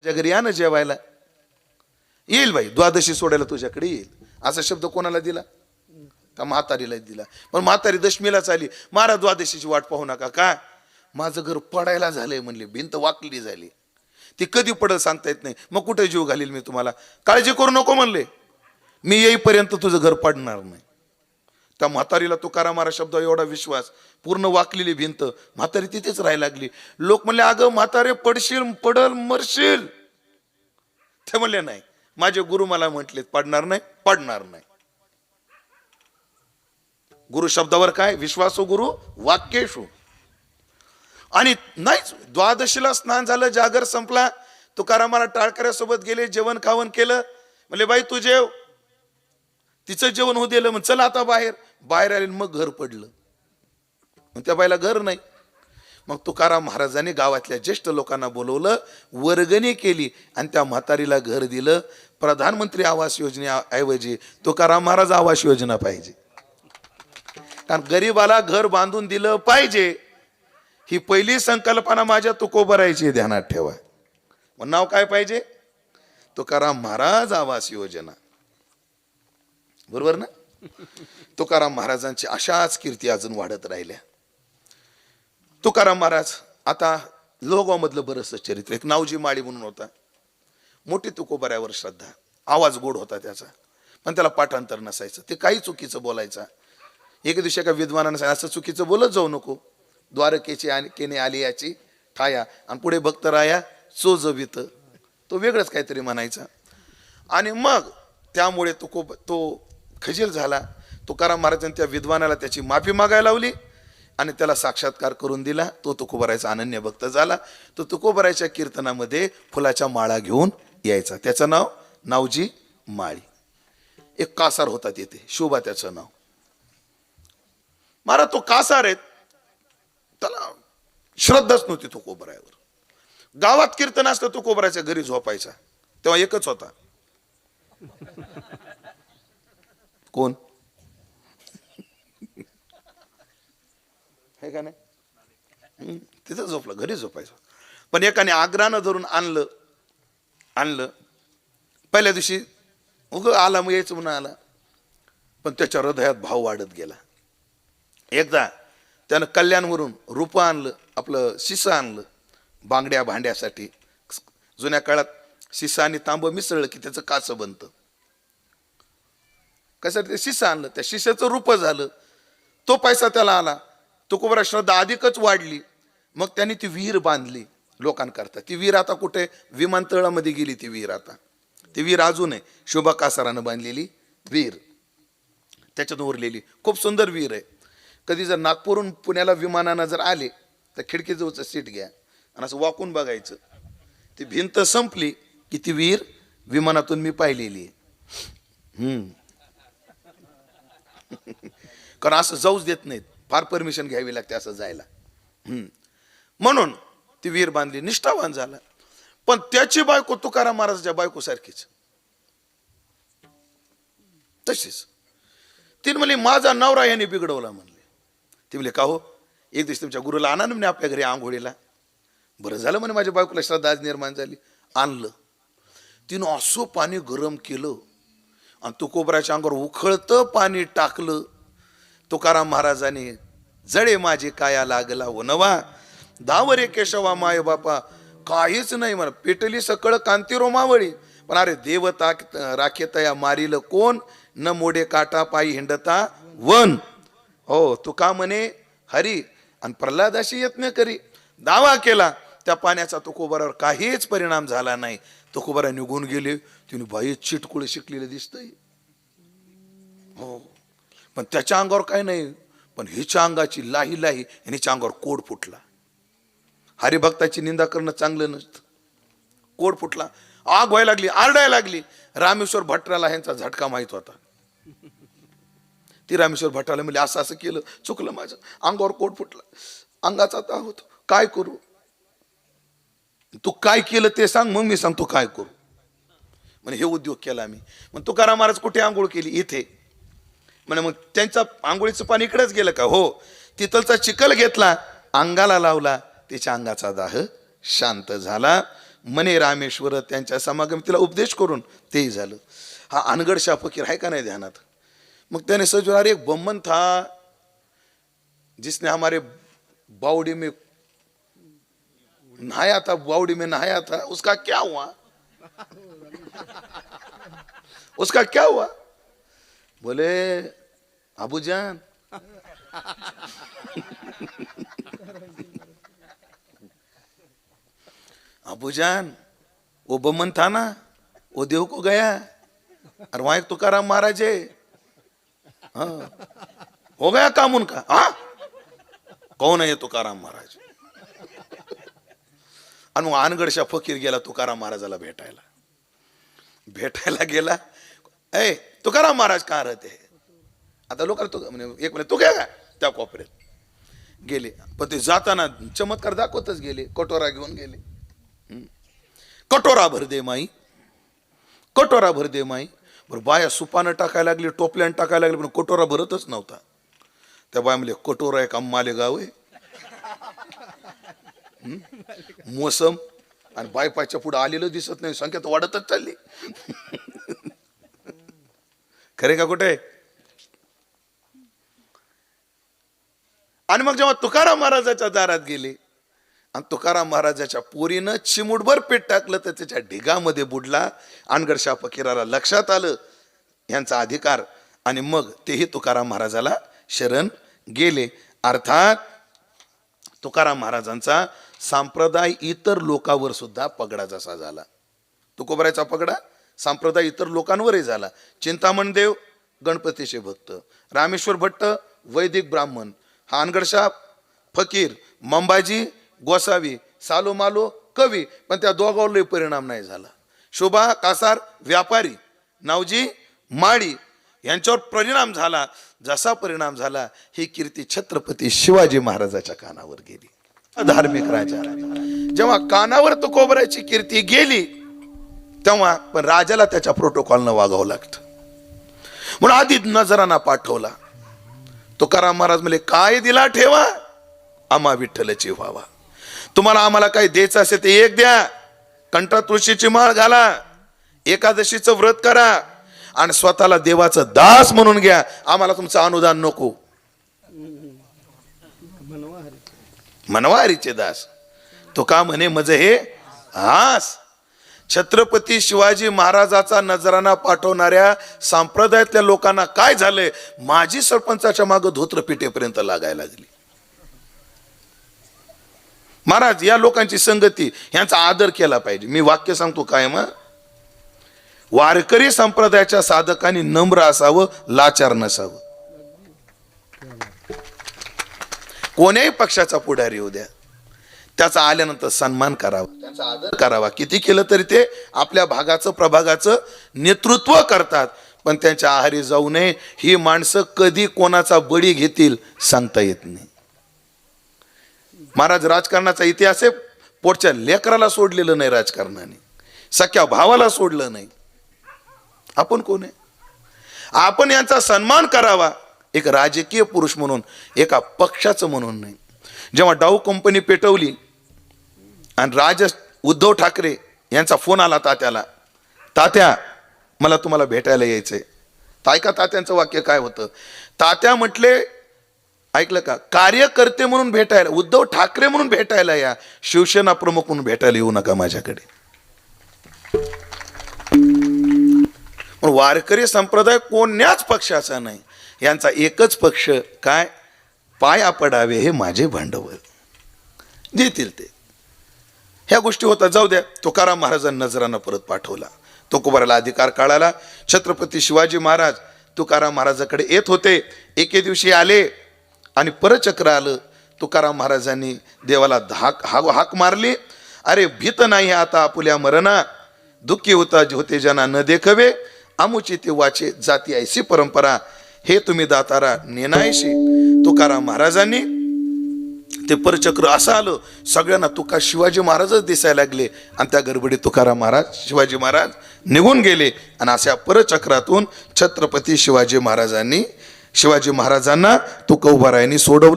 तुझ्या घरी या ना जेवायला. येईल बाई, द्वादशी सोडायला तुझ्याकडे येईल. असा शब्द कोणाला दिला? का म्हातारीला दिला. पण म्हातारी दशमीलाच आली. महाराज द्वादशीची वाट पाहू नका. का? माझं घर पडायला झालंय म्हणले, भिंत वाकली झाली. ती कधी पडल सांगता येत नाही. मग कुठे जीव घालील मी तुम्हाला? काळजी करू नको म्हणले, मी येईपर्यंत तुझं घर पडणार नाही. त्या म्हातारीला तुकाराम महाराज शब्द एवढा विश्वास, पूर्ण वाकलेली भिंत, म्हातारी तिथेच राहायला लागली. लोक म्हणले, अगं म्हातारे पडशील, पडल, मरशील. ते म्हणले, नाही, माझे गुरु मला म्हटले पडणार नाही, पडणार नाही. गुरु शब्दावर काय विश्वासो गुरु वाक्येषु. आणि नाहीच, द्वादशीला स्नान झालं, जागर संपला. तुकाराम महाराज टाळकऱ्यासोबत गेले, जेवण खावण केलं. म्हणले, बाई तू जेव. तिचं जेवण होऊ दिलं. मग चला आता बाहेर. बाहेर आले, मग घर पडलं. मग त्या बाईला घर नाही. मग तुकाराम महाराजांनी गावातल्या ज्येष्ठ लोकांना बोलवलं, वर्गणी केली आणि त्या म्हातारीला घर दिलं. प्रधानमंत्री आवास योजनेऐवजी तुकाराम महाराज आवास योजना पाहिजे. कारण गरीबाला घर बांधून दिलं पाहिजे, ही पहिली संकल्पना माझ्या तुकोबरायची ध्यानात ठेवा. मग नाव काय पाहिजे? तुकाराम महाराज आवास योजना. बरोबर ना? तुकाराम महाराजांची अशाच कीर्ती अजून वाढत राहिल्या. तुकाराम महाराज आता लोगावमधलं बरंचसं चरित्र. एक नावजी माळी म्हणून होता, मोठी तुकोबऱ्यावर श्रद्धा, आवाज गोड होता त्याचा, पण त्याला पाठांतर नसायचं. ते काही चुकीचं बोलायचा. एके दिवशी एका विद्वानानं सांगितलं, असं चुकीचं बोलत जाऊ नको. द्वारकेची आणि केने आली याची ठाया आणि पुढे भक्त राया चोजवित, तो वेगळंच काहीतरी म्हणायचा. आणि मग त्यामुळे तो खजील झाला. तुकाराम महाराजांनी त्या विद्वानाला त्याची माफी मागायला लावली आणि त्याला साक्षात्कार करून दिला. तो तुकोबरायचा अनन्य भक्त झाला. तो तुकोबरायच्या कीर्तनामध्ये फुलाच्या माळा घेऊन यायचा. त्याचं नाव नावजी माळी. एक कासार होता तिथे, शोभा त्याचं नाव. महाराज तो कासार आहे, त्याला श्रद्धाच नव्हती तुकोबरायावर. गावात कीर्तन असतं, तुकोबरायच्या घरी झोपायचा. तेव्हा एकच होता. कोण? हे का नाही? तिथं झोपलं, घरी झोपायचं. पण एकाने आग्रहानं धरून आणलं. पहिल्या दिवशी आला, मग यायचं म्हणून आला. पण त्याच्या हृदयात भाव वाढत गेला. एकदा त्यानं कल्याणवरून रूपं आणलं, आपलं शिसं आणलं बांगड्या भांड्यासाठी. जुन्या काळात शिसा आणि तांब मिसळलं की त्याचं कासं बनतं. कसं ते शिसं आणलं, त्या शिशाचं रूप झालं. तो पैसा त्याला आला. तुकोबरा श्रद्धा अधिकच वाढली. मग त्यांनी ती विहीर बांधली लोकांकरता. ती विहीर आता कुठे? विमानतळामध्ये गेली ती विहीर. आता ती विहीर अजून आहे, शोभा कासारानं बांधलेली विहीर, त्याच्यात उरलेली खूप सुंदर विहीर आहे. कधी जर नागपूरहून पुण्याला विमानानं जर आले तर खिडकीजवळचं सीट घ्या आणि असं वाकून बघायचं. ती भिंत संपली की ती विहीर विमानातून मी पाहिलेली आहे. कारण असं जाऊच देत नाहीत, फार परमिशन घ्यावी लागते असं जायला. म्हणून ती विहीर बांधली, निष्ठावान झाला. पण त्याची बायको तुकाराम महाराजांच्या बायको सारखीच तशीच. तिने म्हणली, माझा नवरा याने बिघडवला म्हणले. ती म्हणले, का हो? एक दिवस तुमच्या गुरुला आणा ना म्हणे आपल्या घरी आंघोळीला. बरं झालं म्हणे, माझ्या बायकोला श्रद्धा आज निर्माण झाली. आणलं. तिनं असं पाणी गरम केलं आणि तुकोबराच्या अंगावर उखळतं पाणी टाकलं. तुकाराम महाराजांनी, जळे माझी काया लागला वनवा, दावरे केशवा माय बापा, काहीच नाही म्हणा, पेटली सकळ कांती रोमावळी. पण अरे देवता राखेतया मारील कोण, न मोडे काटा पायी हिंडता वन. हो, तुका म्हणे हरी आणि प्रल्हादाशी यत्न करी. दावा केला. त्या पाण्याचा तुकोबरावर काहीच परिणाम झाला नाही. तुकोबरा निघून गेले. तिने बाई चिटकुळे शिकलेले दिसतंय. हो, पण त्याच्या अंगावर काय नाही. पण हिच्या अंगाची लाही हिच्या अंगावर कोड फुटला. हरिभक्ताची निंदा करणं चांगलं नसतं. कोड फुटला, आग व्हायला लागली, आरडायला लागली. रामेश्वर भट्टाला ह्यांचा झटका माहित होता. ती रामेश्वर भट्टाला म्हणजे असं असं केलं, चुकलं माझं, अंगावर कोड फुटला, अंगाचा ताव होतो, काय करू? तू काय केलं ते सांग, मग मी सांगतो काय करू. म्हणे हे उद्योग केला मी. मग तुकाराम महाराज कुठे आंघोळ केली? इथे. म्हणे मग त्यांचा आंघोळीचं पाणी इकडेच गेलं का? हो. तिथलचा चिखल घेतला, अंगाला लावला, त्याच्या अंगाचा दाह शांत झाला. मने रामेश्वर त्यांच्या समागम उपदेश करून तेही झालं. हा अनगढ़ शाह फकीर आहे का नाही ध्यानात. मग त्याने सजो, अरे एक बम्मन था जिसने हमारे बावड़ी में नहाया था, बावड़ी में नहाया था, उसका क्या हुआ, उसका क्या हुआ. बोले अबू जान अबू जान वो बमन था ना, वो देव को गया, और वहां एक तुकाराम महाराज है, हाँ हो गया काम उनका. हाँ कौन है ये तुकाराम महाराज. आणि मग अनगढ़ शाह फकीर गेला तुकाराम महाराजाला भेटायला गेला. ए तुकाराम महाराज कहाँ रहते हैं. आता लोक एक म्हणे तू काय का त्या कोपऱ्यात गेले. पण ते जाताना चमत्कार दाखवतच गेले. कटोरा घेऊन गेले. कटोरा भर दे माई, कटोरा भर दे माई. बरं बाया सुपानं टाकायला लागली, टोपल्यानं टाकायला लागली, पण कटोरा भरतच नव्हता. त्या बाया म्हणले कटोरा एक आम्हाले गाव आहे, मोसम आणि बायपाच्या पुढे आलेलं दिसत नाही, संख्या तर वाढतच चालली. खरे का कुठे. आणि मग जेव्हा तुकाराम महाराजाच्या दारात गेले आणि तुकाराम महाराजाच्या पोरीनं चिमुटभर पेट टाकलं तर त्याच्या ढिगामध्ये बुडला. अनगढ़ शाह फकीराला लक्षात आलं यांचा अधिकार, आणि मग तेही तुकाराम महाराजाला शरण गेले. अर्थात तुकाराम महाराजांचा संप्रदाय इतर लोकांवर सुद्धा पगडा जसा झाला, तुकोबरायचा पगडा संप्रदाय इतर लोकांवरही झाला. चिंतामण देव गणपतीचे भक्त, रामेश्वर भट्ट वैदिक ब्राह्मण, हा अनगढ़ शाह फकीर, मंबाजी गोसावी, सालो मालो कवी, पण त्या दोघांवरही परिणाम नाही झाला. शोभा कासार व्यापारी, नावजी माळी यांच्यावर परिणाम झाला. जसा परिणाम झाला ही कीर्ती छत्रपती शिवाजी महाराजाच्या कानावर गेली. धार्मिक राजा जेव्हा कानावर तुकोबरायची कीर्ती गेली तेव्हा पण राजाला त्याच्या प्रोटोकॉलनं वागावं लागतं. म्हणून आधी नजराना पाठवला. तुकाराम महाराज म्हणले काय दिला ठेवा, आम्हा विठ्ठलची व्हावा. तुम्हाला आम्हाला काही द्यायचं असेल ते एक द्या, कंठात तुळशीची माळ घाला, एकादशीचं व्रत करा आणि स्वतःला देवाचं दास म्हणून घ्या. आम्हाला तुमचं अनुदान नको. मनवारीचे दास. तो का म्हणे मज हे हास. छत्रपती शिवाजी महाराजाचा नजराना पाठवणाऱ्या संप्रदायातल्या लोकांना काय झालंय, माजी सरपंचाच्या मागे धोत्र पिटेपर्यंत लागायला लागली. महाराज या लोकांची संगती, यांचा आदर केला पाहिजे. मी वाक्य सांगतो काय मग, वारकरी संप्रदायाच्या साधकांनी नम्र असावं, लाचार नसावं. कोण्याही पक्षाचा पुढारी होऊ द्या, त्याचा आल्यानंतर सन्मान करावा, त्याचा आदर करावा. किती केलं तरी ते आपल्या भागाचं प्रभागाचं नेतृत्व करतात, पण त्यांच्या आहारी जाऊ नये. ही माणसं कधी कोणाचा बळी घेतील सांगता येत नाही. महाराज राजकारणाचा इतिहास आहे, पोटच्या लेकराला सोडलेलं नाही राजकारणाने, सख्या भावाला सोडलं नाही. आपण कोण आहे, आपण यांचा सन्मान करावा. एक राजकीय पुरुष म्हणून, एका पक्षाचं म्हणून नाही. जेव्हा डाऊ कंपनी पेटवली आणि उद्धव ठाकरे यांचा फोन आला तात्याला, तात्या मला तुम्हाला भेटायला यायचंय. ऐका तात्यांचं वाक्य काय होतं. तात्या म्हटले ऐकलं का, कार्यकर्ते म्हणून भेटायला, उद्धव ठाकरे म्हणून भेटायला या, शिवसेना प्रमुख म्हणून भेटायला येऊ नका माझ्याकडे. वारकरी संप्रदाय कोण्याच पक्षाचा नाही, यांचा एकच पक्ष काय, पाया पडावे हे माझे भांडवल, देतील ते. ह्या गोष्टी होतात. जाऊ द्या. तुकाराम महाराजांना नजरानं परत पाठवला. तुकोबाराला अधिकार काढाला. छत्रपती शिवाजी महाराज तुकाराम महाराजाकडे येत होते. एके दिवशी आले आणि परचक्र आलं. तुकाराम महाराजांनी देवाला हाक मारली. अरे भीत नाही आता आपुल्या मरणा, दुःखी होते जना न देखवे, आमुची ते वाचे जाती ऐसी परंपरा, हे तुम्ही दातारा नेनायशी. तुकाराम महाराजांनी ते परचक्र असं आलं, सगळ्यांना तुका शिवाजी महाराजच दिसायला लागले. आणि त्या गडबडीत तुकाराम महाराज शिवाजी महाराज निघून गेले. आणि अशा परचक्रातून छत्रपती शिवाजी महाराजांना तुकोबारायांनी सोडवलं.